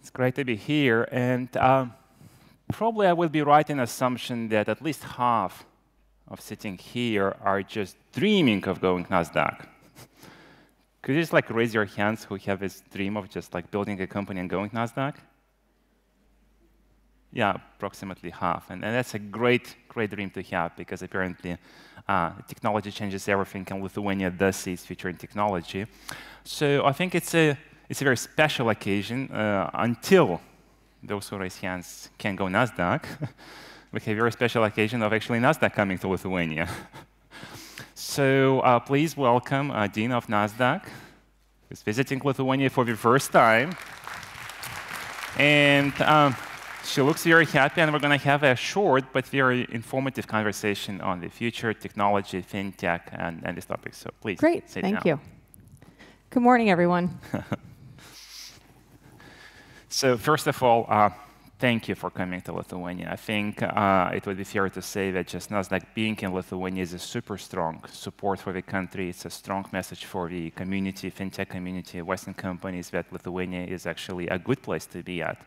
It's great to be here. And probably I will be right in assumption that at least half of sitting here are just dreaming of going NASDAQ. Could you just like raise your hands who have this dream of just like building a company and going NASDAQ? Yeah, approximately half. And that's a great dream to have, because apparently technology changes everything, and Lithuania does see its future in technology. So I think it's a very special occasion until those who raise hands can go NASDAQ. We have a very special occasion of actually NASDAQ coming to Lithuania. So please welcome Adena of NASDAQ, who's visiting Lithuania for the first time. And she looks very happy, and we're going to have a short but very informative conversation on the future, technology, fintech, and this topic. So please. Great, thank you. Good morning, everyone. So first of all, thank you for coming to Lithuania. I think it would be fair to say that just NASDAQ being in Lithuania is a super strong support for the country. It's a strong message for the community, fintech community, Western companies, that Lithuania is actually a good place to be at.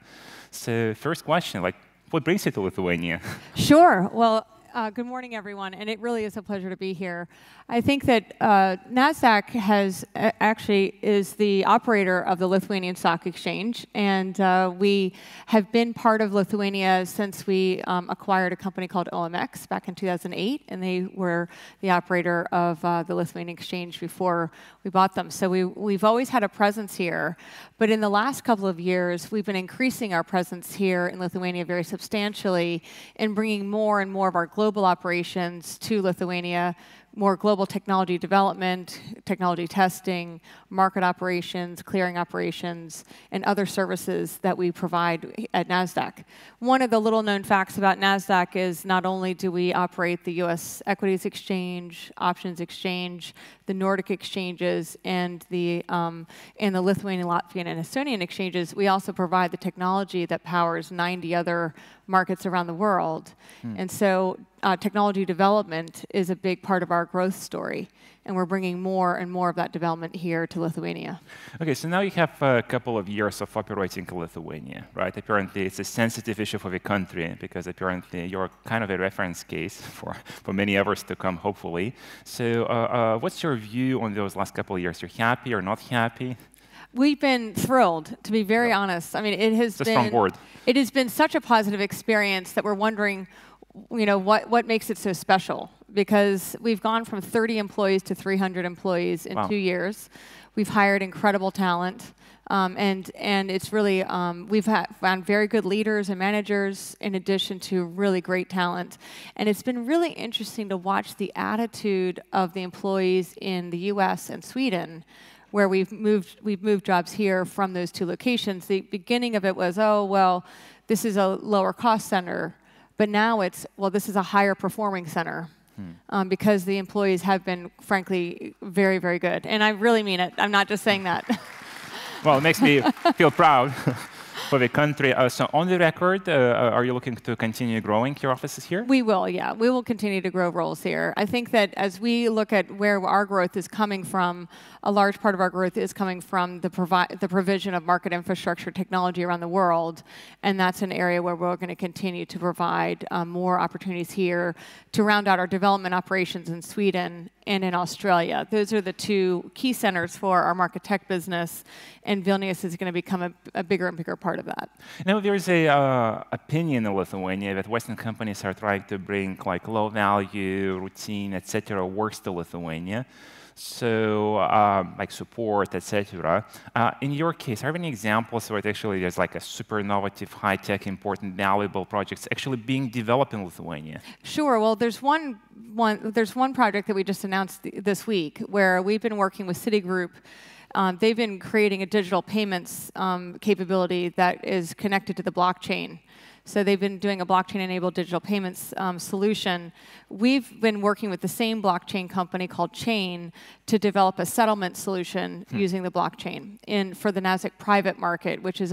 So first question, like, what brings you to Lithuania? Sure. Well, good morning, everyone, and it really is a pleasure to be here. I think that NASDAQ is the operator of the Lithuanian Stock Exchange, and we have been part of Lithuania since we acquired a company called OMX back in 2008, and they were the operator of the Lithuanian Exchange before we bought them. So we've always had a presence here, but in the last couple of years, we've been increasing our presence here in Lithuania very substantially and bringing more and more of our global operations to Lithuania, more global technology development, technology testing, market operations, clearing operations, and other services that we provide at NASDAQ. One of the little-known facts about NASDAQ is not only do we operate the U.S. equities exchange, options exchange, the Nordic exchanges, and the Lithuanian, Latvian, and Estonian exchanges, we also provide the technology that powers 90 other markets around the world. And so technology development is a big part of our growth story, and we're bringing more and more of that development here to Lithuania. Okay, so now you have a couple of years of operating in Lithuania, right? Apparently, it's a sensitive issue for the country, because apparently you're kind of a reference case for many others to come, hopefully. So what's your view on those last couple of years? You're happy or not happy? We've been thrilled, to be very honest. I mean, it has been such a positive experience that we're wondering, what makes it so special? Because we've gone from 30 employees to 300 employees in 2 years. We've hired incredible talent, and it's really we've found very good leaders and managers in addition to really great talent. And it's been really interesting to watch the attitude of the employees in the U.S. and Sweden, where we've moved jobs here from those two locations. The beginning of it was, oh, well, this is a lower cost center. But now it's, well, this is a higher performing center, because the employees have been, frankly, very, very good. And I really mean it. I'm not just saying that. Well, it makes me feel proud for the country. So on the record, are you looking to continue growing your offices here? We will, yeah. We will continue to grow roles here. I think that as we look at where our growth is coming from, a large part of our growth is coming from the provision of market infrastructure technology around the world. And that's an area where we're going to continue to provide more opportunities here to round out our development operations in Sweden and in Australia. Those are the two key centers for our market tech business, and Vilnius is going to become a bigger and bigger part of that. Now, there's a opinion in Lithuania that Western companies are trying to bring like low value, routine, etc. works to Lithuania. So like support, etc. In your case, are there any examples where it actually there's like a super innovative, high-tech, important, valuable projects actually being developed in Lithuania? Sure. Well, there's one project that we just announced this week where we've been working with Citigroup. They've been creating a digital payments capability that is connected to the blockchain. So they've been doing a blockchain-enabled digital payments solution. We've been working with the same blockchain company called Chain to develop a settlement solution using the blockchain for the NASDAQ private market, which is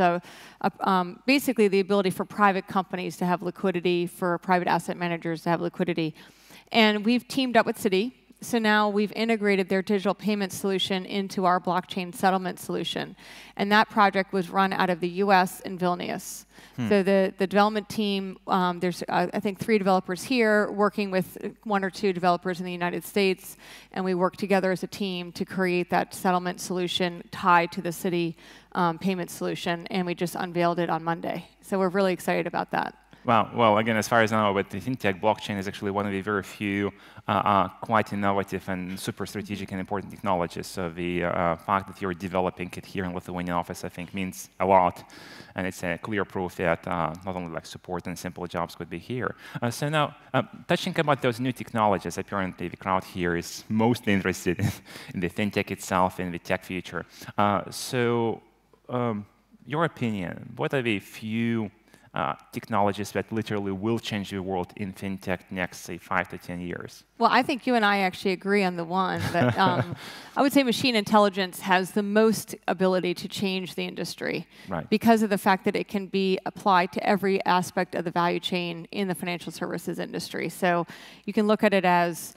basically the ability for private companies to have liquidity, for private asset managers to have liquidity. And we've teamed up with Citi So now we've integrated their digital payment solution into our blockchain settlement solution. And that project was run out of the US in Vilnius. So the development team, there's I think 3 developers here working with 1 or 2 developers in the United States, and we work together as a team to create that settlement solution tied to the city payment solution, and we just unveiled it on Monday. So we're really excited about that. Well, again, as far as I know, with the fintech, blockchain is actually one of the very few quite innovative and super strategic and important technologies. So the fact that you're developing it here in Lithuanian office, I think, means a lot. And it's a clear proof that not only like support and simple jobs could be here. So now, touching about those new technologies, apparently the crowd here is mostly interested in the fintech itself and the tech future. Your opinion, what are the few technologies that literally will change the world in fintech next, say, 5 to 10 years? Well, I think you and I actually agree on the one that I would say machine intelligence has the most ability to change the industry because of the fact that it can be applied to every aspect of the value chain in the financial services industry. So you can look at it as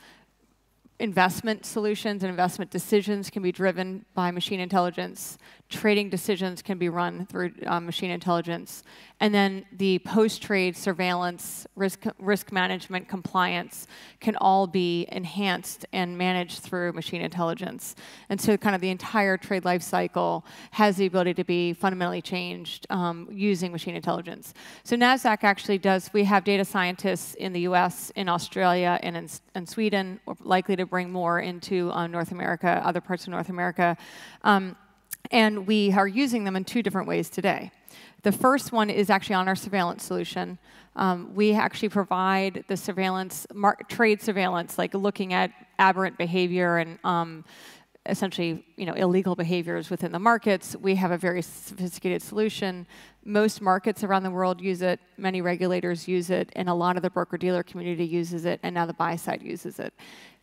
investment solutions and investment decisions can be driven by machine intelligence. Trading decisions can be run through machine intelligence. And then the post-trade surveillance, risk management, compliance can all be enhanced and managed through machine intelligence. And so kind of the entire trade life cycle has the ability to be fundamentally changed using machine intelligence. So NASDAQ actually does, we have data scientists in the US, in Australia, and in Sweden. We're likely to bring more into North America, other parts of North America. And we are using them in 2 different ways today. The first one is actually on our surveillance solution. We actually provide the surveillance, trade surveillance, like looking at aberrant behavior and essentially illegal behaviors within the markets. We have a very sophisticated solution. Most markets around the world use it. Many regulators use it. And a lot of the broker-dealer community uses it. And now the buy side uses it.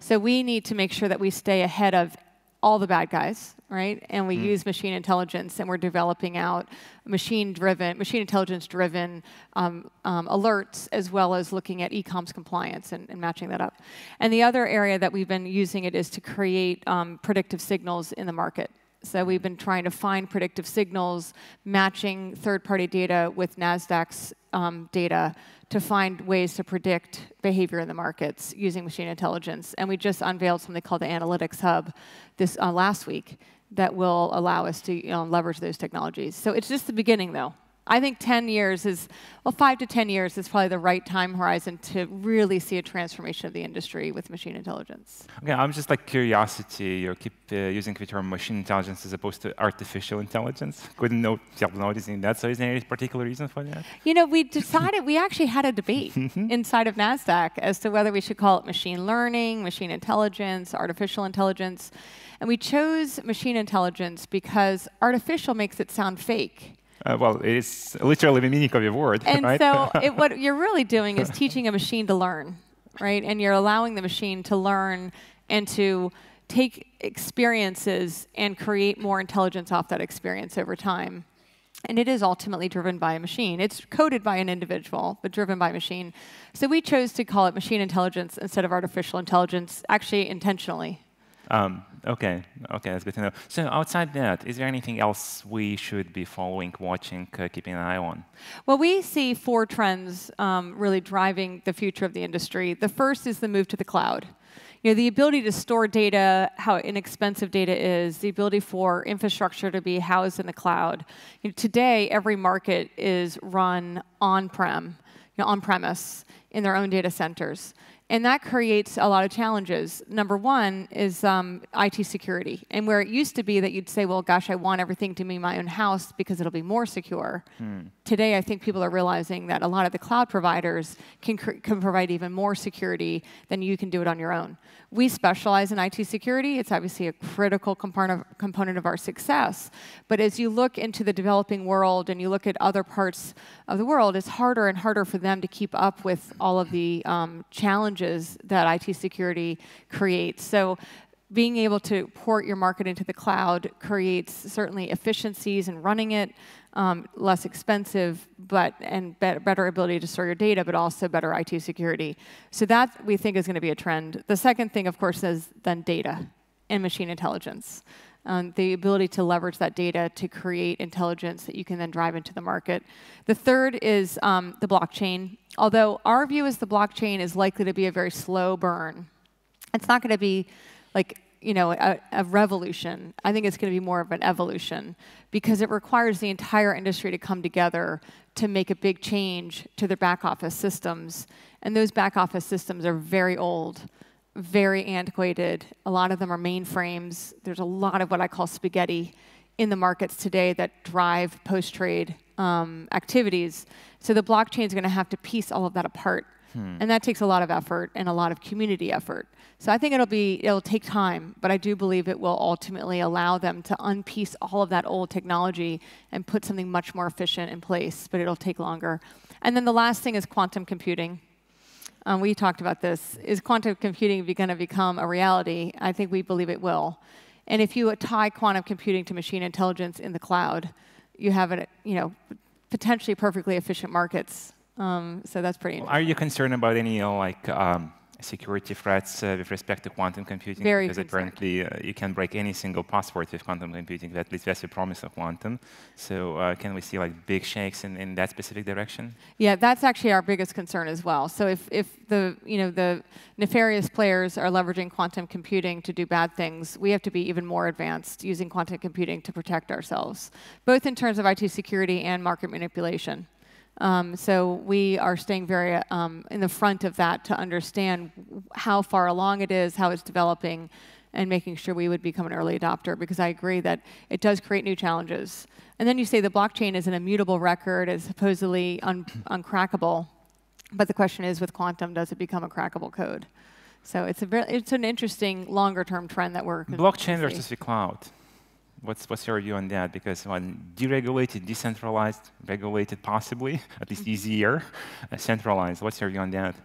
So we need to make sure that we stay ahead of all the bad guys, right? And we use machine intelligence, and we're developing out machine intelligence-driven alerts, as well as looking at e-coms compliance and matching that up. And the other area that we've been using it is to create predictive signals in the market. So we've been trying to find predictive signals, matching third-party data with NASDAQ's data to find ways to predict behavior in the markets using machine intelligence. And we just unveiled something called the Analytics Hub this last week that will allow us to leverage those technologies. So it's just the beginning, though. I think 10 years is, well, 5 to 10 years is probably the right time horizon to really see a transformation of the industry with machine intelligence. Okay, I'm just like curiosity. You keep using the term machine intelligence as opposed to artificial intelligence. Couldn't help noticing that. So is there any particular reason for that? We decided, we actually had a debate inside of NASDAQ as to whether we should call it machine learning, machine intelligence, artificial intelligence. And we chose machine intelligence because artificial makes it sound fake. Well, it is literally the meaning of the word, and right? so what you're really doing is teaching a machine to learn, right? And you're allowing the machine to learn and to take experiences and create more intelligence off that experience over time. And it is ultimately driven by a machine. It's coded by an individual, but driven by a machine. So we chose to call it machine intelligence instead of artificial intelligence, actually intentionally. Okay, that's good to know. So outside that, is there anything else we should be following, watching, keeping an eye on? Well, we see 4 trends really driving the future of the industry. The first is the move to the cloud. The ability to store data, how inexpensive data is, the ability for infrastructure to be housed in the cloud. Today, every market is run on-prem, on-premise, in their own data centers. And that creates a lot of challenges. Number one is IT security. And where it used to be that you'd say, well, gosh, I want everything to be my own house because it'll be more secure. Today, I think people are realizing that a lot of the cloud providers can provide even more security than you can do it on your own. We specialize in IT security. It's obviously a critical component of our success. But as you look into the developing world and you look at other parts of the world, it's harder and harder for them to keep up with all of the challenges that IT security creates. So being able to port your market into the cloud creates certainly efficiencies in running it, less expensive, and better ability to store your data, but also better IT security. So that, we think, is going to be a trend. The second thing, of course, is then data and machine intelligence. The ability to leverage that data to create intelligence that you can then drive into the market. The third is the blockchain. Although our view is the blockchain is likely to be a very slow burn. It's not going to be like a revolution. I think it's going to be more of an evolution because it requires the entire industry to come together to make a big change to their back office systems. And those back office systems are very old, very antiquated. A lot of them are mainframes. There's a lot of what I call spaghetti in the markets today that drive post-trade activities. So the blockchain is going to have to piece all of that apart. And that takes a lot of effort and a lot of community effort. So I think it'll take time, but I do believe it will ultimately allow them to unpiece all of that old technology and put something much more efficient in place, but it'll take longer. And then the last thing is quantum computing. We talked about this. Is quantum computing going to become a reality? I think we believe it will. And if you tie quantum computing to machine intelligence in the cloud, you have potentially perfectly efficient markets. So that's pretty interesting. Are you concerned about any security threats with respect to quantum computing? Very because apparently you can break any single password with quantum computing. At least that's the promise of quantum. So can we see big shakes in that specific direction? Yeah, that's actually our biggest concern as well. So if the nefarious players are leveraging quantum computing to do bad things, we have to be even more advanced using quantum computing to protect ourselves, both in terms of IT security and market manipulation. So we are staying very in the front of that to understand how far along it is, how it's developing, and making sure we would become an early adopter, because I agree that it does create new challenges. And then you say the blockchain is an immutable record, is supposedly uncrackable. But the question is, with quantum, does it become a crackable code? So it's an interesting longer-term trend that we're blockchain versus the cloud. What's your view on that? Because deregulated, decentralized, regulated possibly, at least easier, centralized. What's your view on that?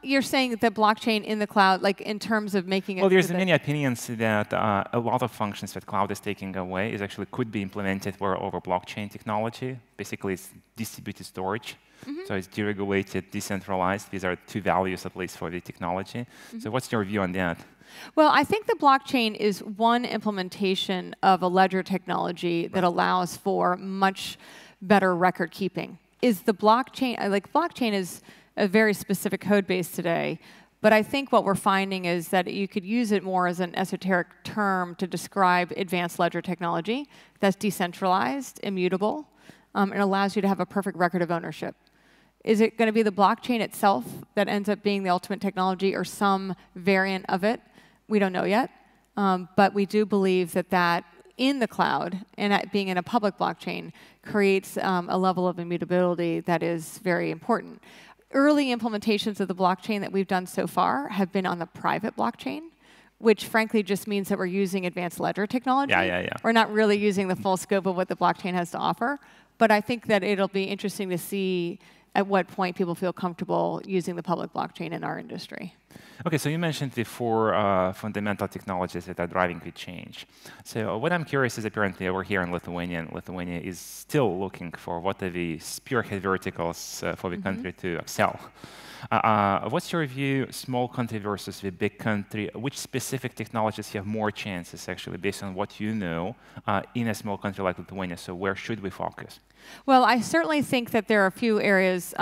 You're saying that blockchain in the cloud, like in terms of making it. Well, there's many opinions that a lot of functions that cloud is taking away could be implemented over blockchain technology. Basically, it's distributed storage. So it's deregulated, decentralized. These are two values, at least, for the technology. So what's your view on that? Well, I think the blockchain is one implementation of a ledger technology that allows for much better record keeping. Is the blockchain, blockchain is a very specific code base today, but I think what we're finding is that you could use it more as an esoteric term to describe advanced ledger technology that's decentralized, immutable, and allows you to have a perfect record of ownership. Is it going to be the blockchain itself that ends up being the ultimate technology or some variant of it? We don't know yet, but we do believe that in the cloud and being in a public blockchain creates a level of immutability that is very important. Early implementations of the blockchain that we've done so far have been on the private blockchain, which frankly just means that we're using advanced ledger technology. We're not really using the full scope of what the blockchain has to offer, but I think that it'll be interesting to see at what point people feel comfortable using the public blockchain in our industry. Okay, so you mentioned the four fundamental technologies that are driving the change. So what I'm curious is, apparently over here in Lithuania is still looking for what are the spearhead verticals for the country to excel. What's your view, small country versus the big country? Which specific technologies have more chances, actually, based on what you know, in a small country like Lithuania? So where should we focus? Well, I certainly think that there are a few areas.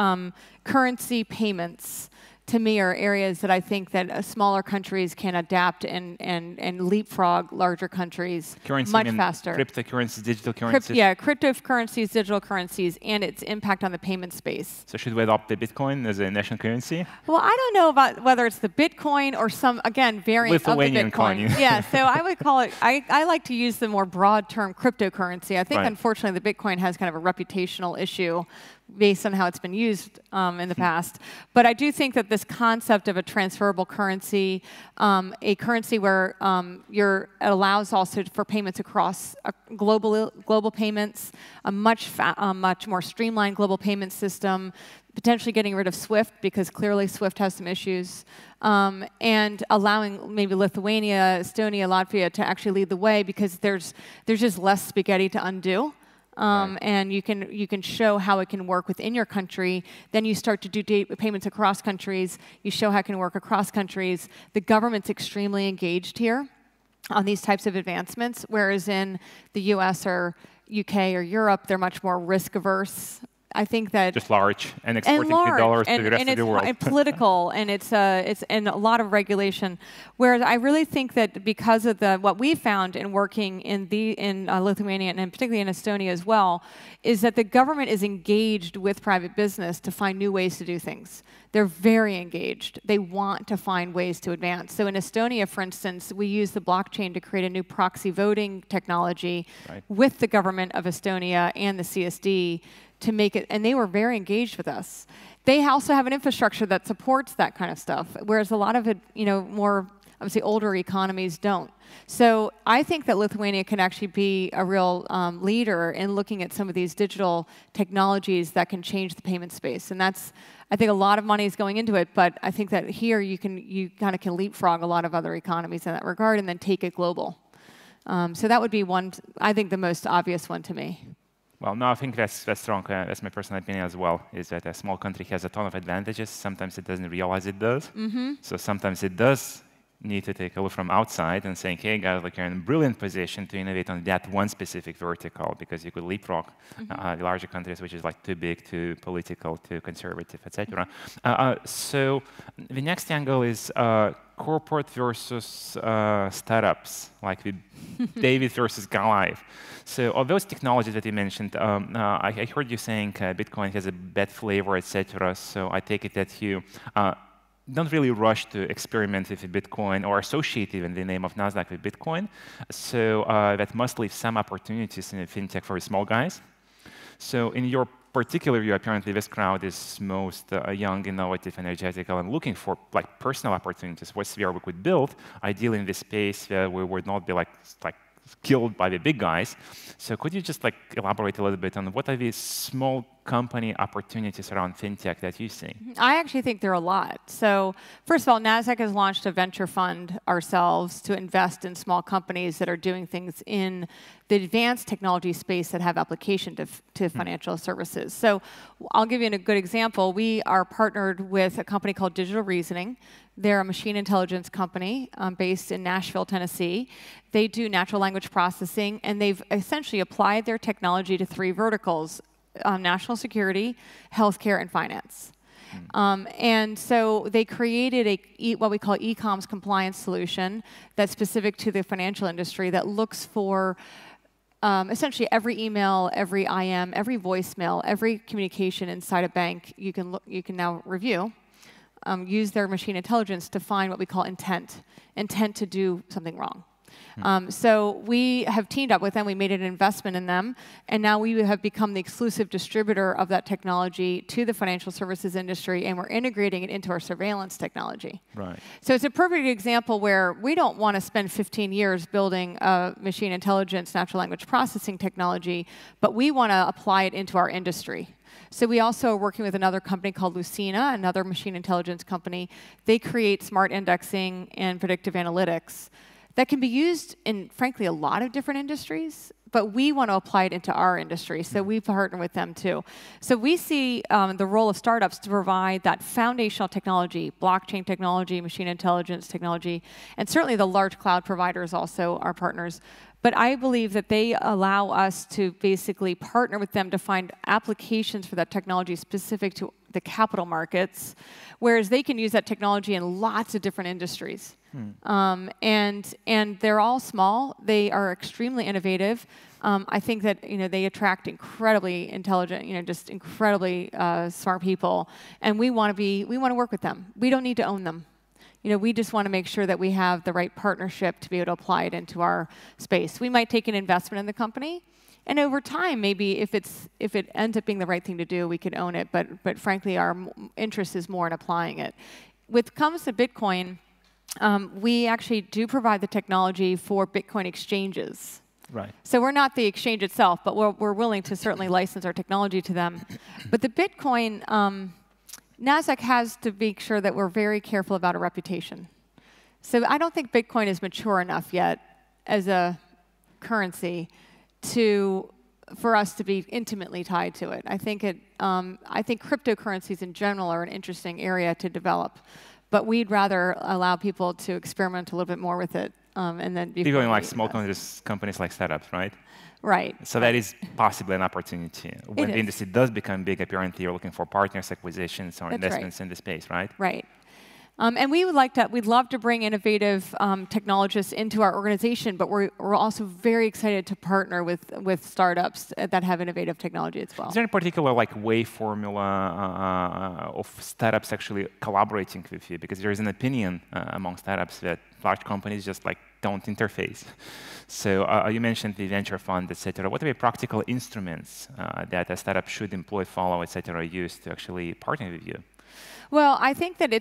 Currency payments, to me, are areas that I think that smaller countries can adapt and leapfrog larger countries much faster. Cryptocurrencies, digital currencies? Cryptocurrencies, digital currencies, and its impact on the payment space. So should we adopt the Bitcoin as a national currency? Well, I don't know about whether it's the Bitcoin or some, again, variant Lithuanian of the Bitcoin. coin. Yeah, so I would call it, I like to use the more broad term cryptocurrency. I think, unfortunately, the Bitcoin has kind of a reputational issue. based on how it's been used in the past. But I do think that this concept of a transferable currency, a currency where it allows also for payments across global payments, a much more streamlined global payment system, potentially getting rid of SWIFT because clearly SWIFT has some issues, and allowing maybe Lithuania, Estonia, Latvia to actually lead the way because there's just less spaghetti to undo. Right. And you can show how it can work within your country. Then you start to do payments across countries. You show how it can work across countries. The government's extremely engaged here on these types of advancements, whereas in the US or UK or Europe, they're much more risk averse. I think that just large and exporting dollars to the rest of the world. And political, and it's and a lot of regulation. Whereas I really think that because of what we found in working in Lithuania and particularly in Estonia as well, is that the government is engaged with private business to find new ways to do things. They're very engaged. They want to find ways to advance. So in Estonia, for instance, we use the blockchain to create a new proxy voting technology with the government of Estonia and the CSD to make it, and they were very engaged with us. They also have an infrastructure that supports that kind of stuff, whereas a lot of it, more, I would say, older economies don't. So I think that Lithuania can actually be a real leader in looking at some of these digital technologies that can change the payment space. And that's, I think a lot of money is going into it, but I think that here you kind of can leapfrog a lot of other economies in that regard and then take it global. So that would be one, I think, the most obvious one to me. Well, no, I think that's strong. That's my personal opinion as well, is that a small country has a ton of advantages. Sometimes it doesn't realize it does. So sometimes it does need to take a look from outside and saying, hey, guys, you're in a brilliant position to innovate on that one specific vertical because you could leapfrog the larger countries, which is too big, too political, too conservative, etc. So the next angle is corporate versus startups, like with David versus Goliath. So of those technologies that you mentioned, I heard you saying Bitcoin has a bad flavor, etc. So I take it that you don't really rush to experiment with Bitcoin or associate even the name of Nasdaq with Bitcoin. So that must leave some opportunities in fintech for the small guys. So in your particular view, apparently this crowd is most young, innovative, energetical, and looking for personal opportunities. What's where we could build, ideally in this space where we would not be killed by the big guys. So could you just elaborate a little bit on what are these small company opportunities around fintech that you see? I actually think there are a lot. So first of all, Nasdaq has launched a venture fund ourselves to invest in small companies that are doing things in the advanced technology space that have application to financial services. So I'll give you a good example. We are partnered with a company called Digital Reasoning. They're a machine intelligence company based in Nashville, Tennessee. They do natural language processing, and they've essentially applied their technology to 3 verticals: national security, healthcare, and finance. And so they created what we call e-coms compliance solution that's specific to the financial industry that looks for essentially every email, every IM, every voicemail, every communication inside a bank you can now review. Use their machine intelligence to find what we call intent to do something wrong. So we have teamed up with them. We made an investment in them, and now we have become the exclusive distributor of that technology to the financial services industry, and we're integrating it into our surveillance technology. Right. So it's a perfect example where we don't want to spend 15 years building a machine intelligence, natural language processing technology, but we want to apply it into our industry. So we also are working with another company called Lucina, another machine intelligence company. They create smart indexing and predictive analytics that can be used in, frankly, a lot of different industries, but we want to apply it into our industry, so we partner with them too. So we see the role of startups to provide that foundational technology, blockchain technology, machine intelligence technology, and certainly the large cloud providers also are partners. But I believe that they allow us to basically partner with them to find applications for that technology specific to the capital markets, whereas they can use that technology in lots of different industries. And they're all small. They are extremely innovative. I think that they attract incredibly intelligent, just incredibly smart people, and we want to work with them. We don't need to own them. We just want to make sure that we have the right partnership to be able to apply it into our space. We might take an investment in the company, And over time, maybe if it ends up being the right thing to do, we could own it. But frankly, our interest is more in applying it. When it comes to Bitcoin, we actually do provide the technology for Bitcoin exchanges. Right. So we're not the exchange itself, but we're willing to certainly license our technology to them. But the Bitcoin, NASDAQ has to make sure that we're very careful about our reputation. So I don't think Bitcoin is mature enough yet as a currency for us to be intimately tied to it. I think cryptocurrencies in general are an interesting area to develop, but we'd rather allow people to experiment a little bit more with it, and then you're going like small companies like startups, right? Right. So that is possibly an opportunity when the industry does become big. Apparently, you're looking for partners, acquisitions, or investments in the space, right? Right. And we'd love to bring innovative technologists into our organization, but we're also very excited to partner with startups that have innovative technology as well. Is there a particular way formula of startups actually collaborating with you? Because there is an opinion among startups that large companies just don't interface. So you mentioned the venture fund, et cetera. What are the practical instruments that a startup should employ, follow, et cetera, use to actually partner with you? Well, I think that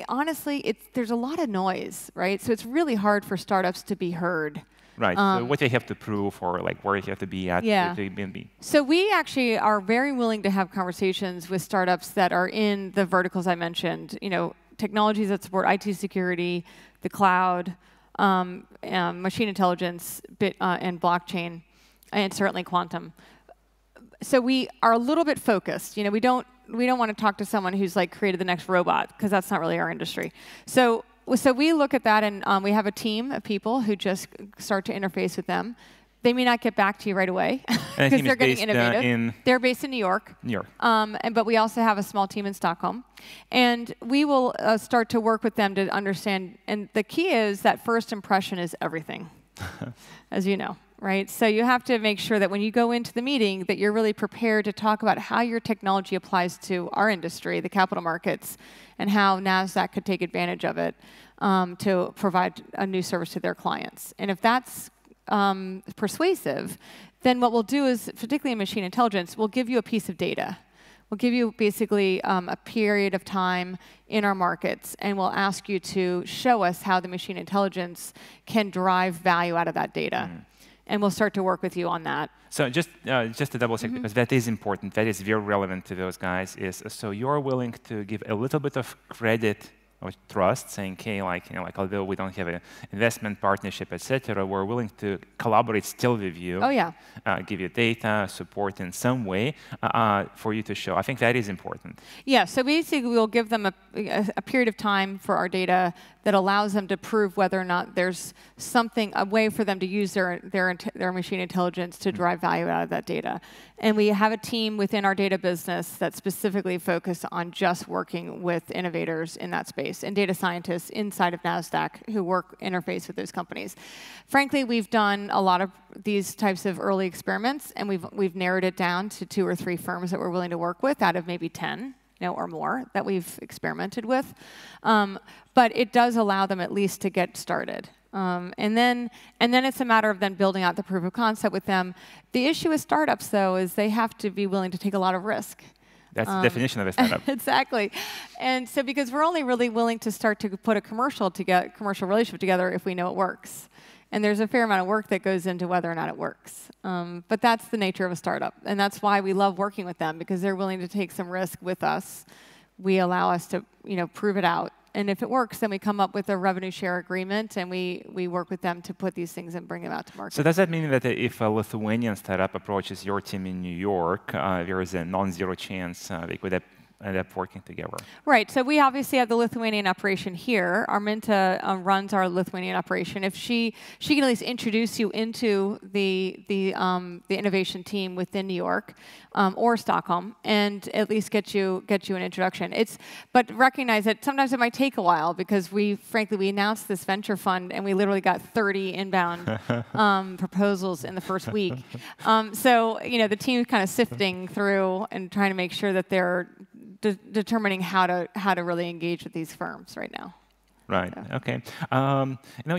honestly, there's a lot of noise, right? So it's really hard for startups to be heard. Right. So what do you have to prove, or where you have to be at? Yeah. To be? So we actually are very willing to have conversations with startups that are in the verticals I mentioned. Technologies that support IT security, the cloud, machine intelligence, and blockchain, and certainly quantum. So we are a little bit focused. We don't want to talk to someone who's created the next robot, because that's not really our industry. So we look at that, and we have a team of people who just start to interface with them. They may not get back to you right away because they're getting innovative. They're based in New York. But we also have a small team in Stockholm. And we will start to work with them to understand. And the key is that first impression is everything, as you know. Right? So you have to make sure that when you go into the meeting that you're really prepared to talk about how your technology applies to our industry, the capital markets, and how NASDAQ could take advantage of it to provide a new service to their clients. And if that's persuasive, then what we'll do is, particularly in machine intelligence, we'll give you a piece of data. We'll give you basically a period of time in our markets, and we'll ask you to show us how the machine intelligence can derive value out of that data. And we'll start to work with you on that. So just to double check, because that is important, that is very relevant to those guys, is so you're willing to give a little bit of credit or trust, saying, okay, although we don't have an investment partnership, et cetera, we're willing to collaborate still with you. Oh, yeah. Give you data, support in some way for you to show. I think that is important. Yeah, so basically we'll give them a period of time for our data that allows them to prove whether or not there's a way for them to use their machine intelligence to derive value out of that data. And we have a team within our data business that's specifically focused on just working with innovators in that space and data scientists inside of NASDAQ who interface with those companies. Frankly, we've done a lot of these types of early experiments, and we've narrowed it down to 2 or 3 firms that we're willing to work with out of maybe 10. Or more that we've experimented with. But it does allow them at least to get started. And then it's a matter of then building out the proof of concept with them. The issue with startups, though, is they have to be willing to take a lot of risk. That's the definition of a startup. Exactly. And so because we're only really willing to start to put a commercial relationship together if we know it works. And there's a fair amount of work that goes into whether or not it works. But that's the nature of a startup. And that's why we love working with them, because they're willing to take some risk with us. We allow us to prove it out. And if it works, then we come up with a revenue share agreement, and we work with them to put these things and bring them out to market. So does that mean that if a Lithuanian startup approaches your team in New York, there is a non-zero chance they could end up working together? Right. So we obviously have the Lithuanian operation here. Arminta runs our Lithuanian operation. If she can at least introduce you into the innovation team within New York or Stockholm, and at least get you an introduction. But recognize that sometimes it might take a while, because frankly we announced this venture fund and we literally got 30 inbound proposals in the first week. So the team's kind of sifting through and trying to make sure that they're determining how to really engage with these firms right now. Right. So. Okay.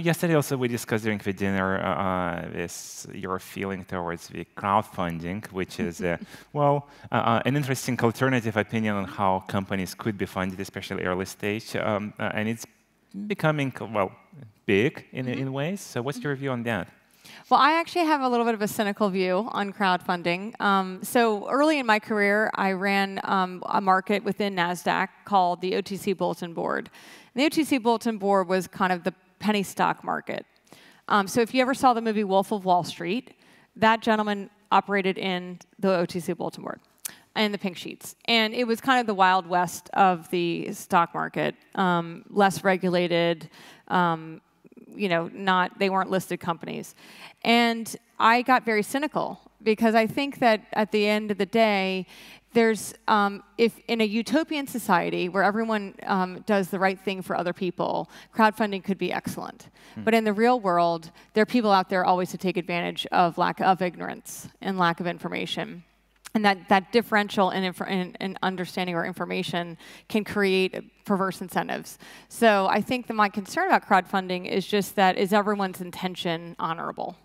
Yesterday also we discussed during the dinner your feeling towards the crowdfunding, which is an interesting alternative opinion on how companies could be funded, especially early stage, and it's becoming big in ways. So, what's your view on that? Well, I actually have a little bit of a cynical view on crowdfunding. So early in my career, I ran a market within NASDAQ called the OTC Bulletin Board. And the OTC Bulletin Board was kind of the penny stock market. So if you ever saw the movie Wolf of Wall Street, that gentleman operated in the OTC Bulletin Board and the pink sheets. And it was kind of the Wild West of the stock market, less regulated, they weren't listed companies. And I got very cynical because I think that at the end of the day, there's, if in a utopian society where everyone does the right thing for other people, crowdfunding could be excellent. But in the real world, there are people out there always to take advantage of lack of ignorance and lack of information. And that differential in understanding or information can create perverse incentives. So I think that my concern about crowdfunding is just that is everyone's intention honorable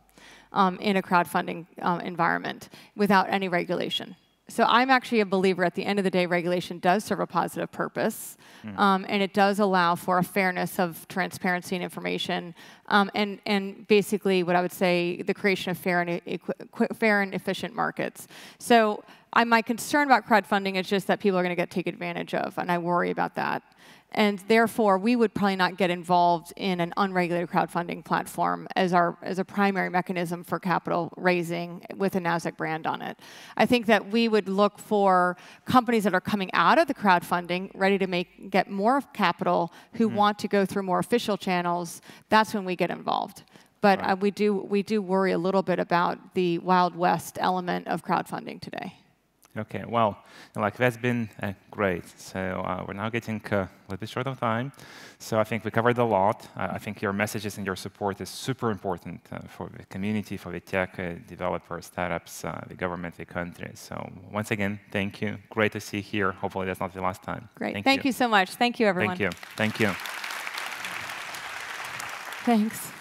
in a crowdfunding environment without any regulation. So I'm actually a believer at the end of the day, regulation does serve a positive purpose, and it does allow for a fairness of transparency and information, and basically what I would say, the creation of fair and efficient markets. So my concern about crowdfunding is just that people are going to take advantage of, and I worry about that. And therefore, we would probably not get involved in an unregulated crowdfunding platform as a primary mechanism for capital raising with a NASDAQ brand on it. I think that we would look for companies that are coming out of the crowdfunding, ready to get more capital, who want to go through more official channels. That's when we get involved. But right. we do worry a little bit about the Wild West element of crowdfunding today. Okay, well, that's been great. So we're now getting a little bit short of time. So I think we covered a lot. I think your messages and your support is super important for the community, for the tech developers, startups, the government, the country. So once again, thank you. Great to see you here. Hopefully that's not the last time. Great. Thank you so much. Thank you, everyone. Thank you. Thank you. Thanks.